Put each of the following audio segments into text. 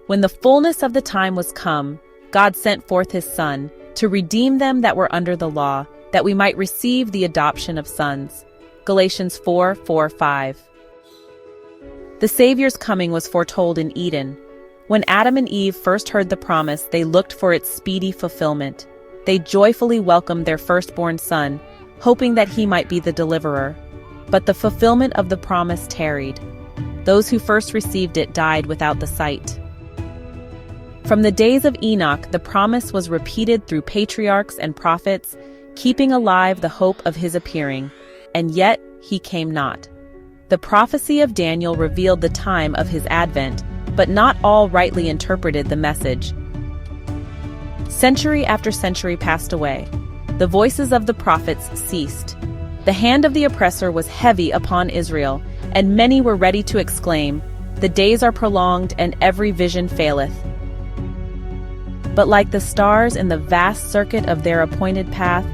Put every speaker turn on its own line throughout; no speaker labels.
When the fullness of the time was come, God sent forth his Son, to redeem them that were under the law, that we might receive the adoption of sons. Galatians 4:4-5. The Savior's coming was foretold in Eden. When Adam and Eve first heard the promise, they looked for its speedy fulfillment. They joyfully welcomed their firstborn son, hoping that he might be the deliverer. But the fulfillment of the promise tarried. Those who first received it died without the sight. From the days of Enoch, the promise was repeated through patriarchs and prophets, keeping alive the hope of his appearing, and yet he came not. The prophecy of Daniel revealed the time of his advent, but not all rightly interpreted the message. Century after century passed away. The voices of the prophets ceased. The hand of the oppressor was heavy upon Israel, and many were ready to exclaim, "The days are prolonged, and every vision faileth." But like the stars in the vast circuit of their appointed path,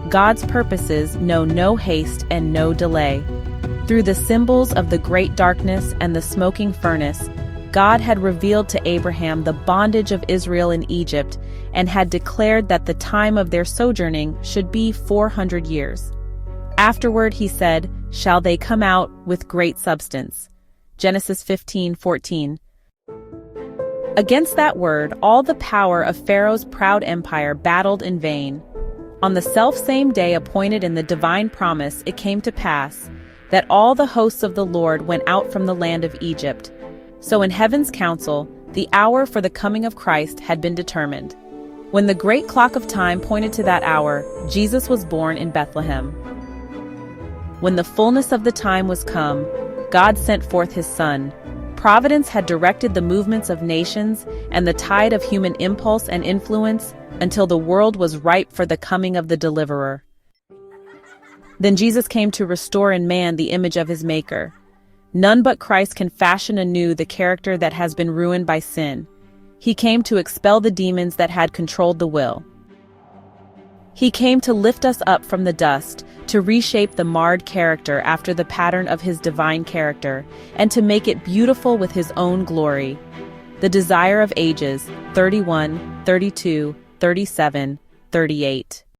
God's purposes know no haste and no delay. Through the symbols of the great darkness and the smoking furnace, God had revealed to Abraham the bondage of Israel in Egypt and had declared that the time of their sojourning should be 400 years. Afterward, he said, "Shall they come out with great substance?" Genesis 15:14. Against that word, all the power of Pharaoh's proud empire battled in vain. On the selfsame day appointed in the divine promise, it came to pass that all the hosts of the Lord went out from the land of Egypt. So in heaven's council, the hour for the coming of Christ had been determined. When the great clock of time pointed to that hour, Jesus was born in Bethlehem. When the fullness of the time was come, God sent forth his Son. Providence had directed the movements of nations and the tide of human impulse and influence until the world was ripe for the coming of the deliverer. Then Jesus came to restore in man the image of his Maker. None but Christ can fashion anew the character that has been ruined by sin. He came to expel the demons that had controlled the will. He came to lift us up from the dust, to reshape the marred character after the pattern of his divine character, and to make it beautiful with his own glory. The Desire of Ages, 31, 32, 37, 38.